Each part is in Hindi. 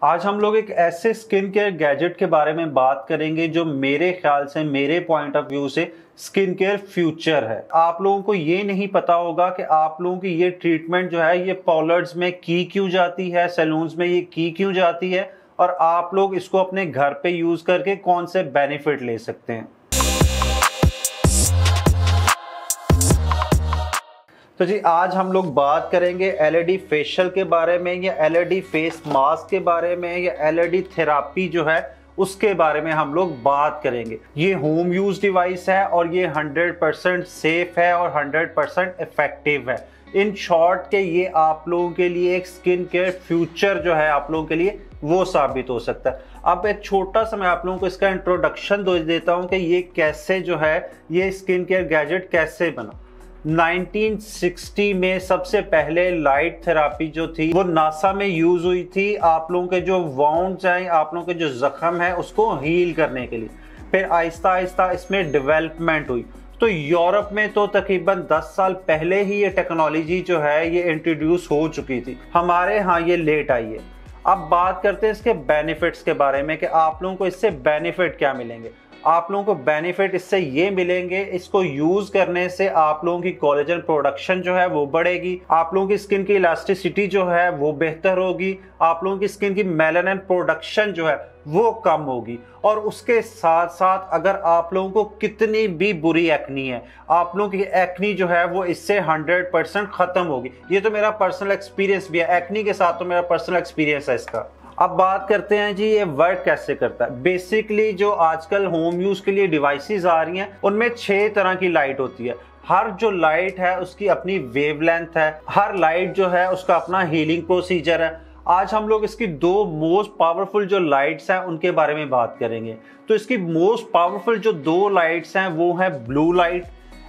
आज हम लोग एक ऐसे स्किन केयर गैजेट के बारे में बात करेंगे जो मेरे ख्याल से, मेरे पॉइंट ऑफ व्यू से स्किन केयर फ्यूचर है। आप लोगों को ये नहीं पता होगा कि आप लोगों की ये ट्रीटमेंट जो है ये पार्लर्स में की क्यों जाती है, सैलून्स में ये की क्यों जाती है और आप लोग इसको अपने घर पे यूज करके कौन से बेनिफिट ले सकते हैं। तो जी आज हम लोग बात करेंगे एलईडी फेशियल के बारे में या एलईडी फेस मास्क के बारे में या एलईडी थेरापी जो है उसके बारे में हम लोग बात करेंगे। ये होम यूज डिवाइस है और ये 100% सेफ है और 100% इफेक्टिव है। इन शॉर्ट के ये आप लोगों के लिए एक स्किन केयर फ्यूचर जो है आप लोगों के लिए वो साबित हो सकता है। अब एक छोटा सा मैं आप लोगों को इसका इंट्रोडक्शन दे देता हूँ कि ये कैसे जो है ये स्किन केयर गैजेट कैसे बना। 1960 में सबसे पहले लाइट थेरापी जो थी वो नासा में यूज हुई थी आप लोगों के जो वाउंड्स हैं, आप लोगों के जो जख्म है उसको हील करने के लिए। फिर आहिस्ता आहिस्ता इसमें डेवलपमेंट हुई। तो यूरोप में तो तकरीबन 10 साल पहले ही ये टेक्नोलॉजी जो है ये इंट्रोड्यूस हो चुकी थी। हमारे यहाँ ये लेट आई है। अब बात करते हैं इसके बेनिफिट्स के बारे में कि आप लोगों को इससे बेनिफिट क्या मिलेंगे। आप लोगों को बेनिफिट इससे ये मिलेंगे, इसको यूज करने से आप लोगों की कोलेजन प्रोडक्शन जो है वो बढ़ेगी, आप लोगों की स्किन की इलास्टिसिटी जो है वो बेहतर होगी, आप लोगों की स्किन की मेलानिन प्रोडक्शन जो है वो कम होगी। और उसके साथ साथ अगर आप लोगों को कितनी भी बुरी एक्नी है, आप लोगों की एक्नी जो है वो इससे 100% खत्म होगी। ये तो मेरा पर्सनल एक्सपीरियंस भी है, एक्नी के साथ तो मेरा पर्सनल एक्सपीरियंस है इसका। अब बात करते हैं जी ये वर्क कैसे करता है। बेसिकली जो आजकल होम यूज के लिए डिवाइसेस आ रही हैं उनमें 6 तरह की लाइट होती है। हर जो लाइट है उसकी अपनी वेवलेंथ है, हर लाइट जो है उसका अपना हीलिंग प्रोसीजर है। आज हम लोग इसकी 2 मोस्ट पावरफुल जो लाइट्स हैं उनके बारे में बात करेंगे। तो इसकी मोस्ट पावरफुल जो 2 लाइट्स हैं वो है blue light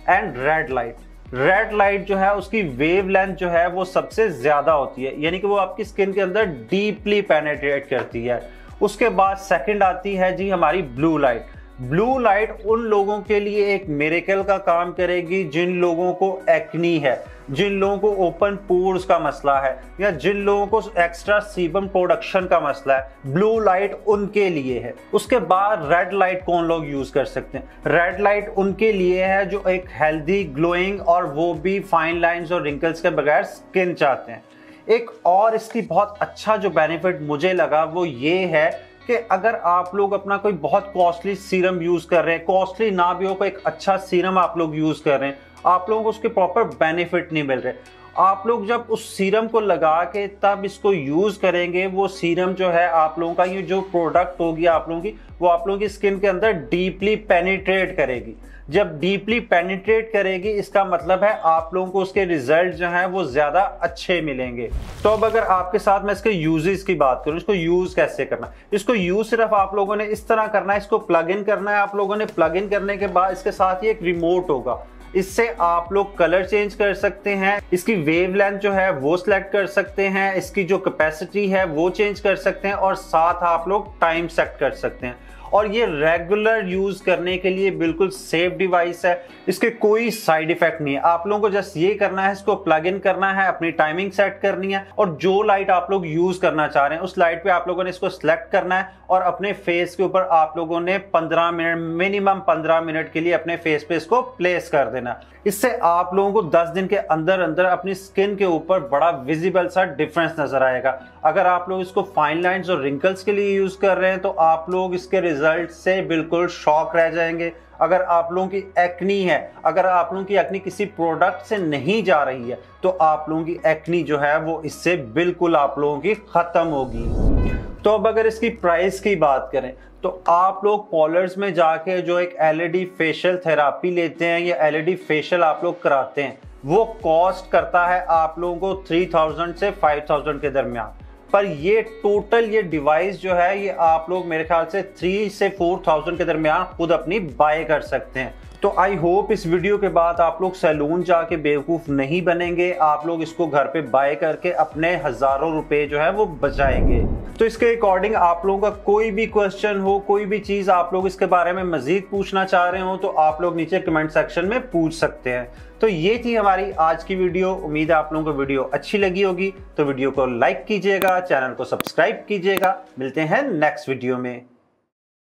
and red light. Red light जो है उसकी वेवलेंथ जो है वो सबसे ज्यादा होती है, यानी कि वो आपकी स्किन के अंदर डीपली पेनेट्रेट करती है। उसके बाद सेकंड आती है जी हमारी ब्लू लाइट। ब्लू लाइट उन लोगों के लिए एक मिरेकल का काम करेगी जिन लोगों को एक्नी है, जिन लोगों को ओपन पोर्स का मसला है या जिन लोगों को एक्स्ट्रा सीबम प्रोडक्शन का मसला है। ब्लू लाइट उनके लिए है। उसके बाद रेड लाइट कौन लोग यूज कर सकते हैं। रेड लाइट उनके लिए है जो एक हेल्दी ग्लोइंग और वो भी फाइन लाइंस और रिंकल्स के बगैर स्किन चाहते हैं। एक और इसकी बहुत अच्छा जो बेनिफिट मुझे लगा वो ये है कि अगर आप लोग अपना कोई बहुत कॉस्टली सीरम यूज कर रहे हैं, कॉस्टली ना भी हो कोई एक अच्छा सीरम आप लोग यूज कर रहे हैं, आप लोगों को उसके प्रॉपर बेनिफिट नहीं मिल रहे। आप लोग जब उस सीरम को लगा के तब इसको यूज करेंगे, वो सीरम जो है आप लोगों का ये जो प्रोडक्ट होगी आप लोगों की वो आप लोगों की स्किन के अंदर डीपली पेनिट्रेट करेगी। जब डीपली पेनिट्रेट करेगी इसका मतलब है आप लोगों को उसके रिजल्ट जो हैं वो ज्यादा अच्छे मिलेंगे। तो अब अगर आपके साथ मैं इसके यूजेस की बात करूं, इसको यूज कैसे करना। इसको यूज सिर्फ आप लोगों ने इस तरह करना है, इसको प्लग इन करना है। आप लोगों ने प्लग इन करने के बाद इसके साथ ही एक रिमोट होगा, इससे आप लोग कलर चेंज कर सकते हैं, इसकी वेवलेंथ जो है वो सिलेक्ट कर सकते हैं, इसकी जो कैपेसिटी है वो चेंज कर सकते हैं और साथ आप लोग टाइम सेट कर सकते हैं। और ये रेगुलर यूज करने के लिए बिल्कुल सेफ डिवाइस है, इसके कोई साइड इफेक्ट नहीं है। आप लोगों को जस्ट ये करना है, इसको प्लग इन करना है, अपनी टाइमिंग सेट करनी है और जो लाइट आप लोग यूज करना चाह रहे हैं उस लाइट पे आप लोगों ने इसको सिलेक्ट करना है और अपने फेस के ऊपर आप लोगों ने 15 मिनट, मिनिमम 15 मिनट के लिए अपने फेस पे इसको प्लेस कर देना। इससे आप लोगों को 10 दिन के अंदर अंदर अपनी स्किन के ऊपर बड़ा विजिबल सा डिफरेंस नजर आएगा। अगर आप लोग इसको फाइन लाइंस और रिंकल्स के लिए यूज कर रहे हैं तो आप लोग इसके रिजल्ट से बिल्कुल शॉक रह जाएंगे। अगर आप लोगों की एक्नी है, अगर आप लोगों की एक्नी किसी प्रोडक्ट से नहीं जा रही है तो आप लोगों की एक्नी जो है वो इससे बिल्कुल आप लोगों की खत्म होगी। तो अब अगर इसकी प्राइस की बात करें तो आप लोग पार्लर्स में जाके जो एक एलईडी फेशियल थेरापी लेते हैं या एलईडी फेशियल आप लोग कराते हैं वो कॉस्ट करता है आप लोगों को 3000 से 5000 के दरमियान। पर ये टोटल ये डिवाइस जो है ये आप लोग मेरे ख्याल से 3 से 4000 के दरमियान खुद अपनी बाय कर सकते हैं। तो आई होप इस वीडियो के बाद आप लोग सैलून जाके बेवकूफ़ नहीं बनेंगे, आप लोग इसको घर पे बाय करके अपने हज़ारों रुपए जो है वो बचाएंगे। तो इसके अकॉर्डिंग आप लोगों का कोई भी क्वेश्चन हो, कोई भी चीज़ आप लोग इसके बारे में मज़ीद पूछना चाह रहे हो तो आप लोग नीचे कमेंट सेक्शन में पूछ सकते हैं। तो ये थी हमारी आज की वीडियो। उम्मीद है आप लोगों को वीडियो अच्छी लगी होगी। तो वीडियो को लाइक कीजिएगा, चैनल को सब्सक्राइब कीजिएगा। मिलते हैं नेक्स्ट वीडियो में।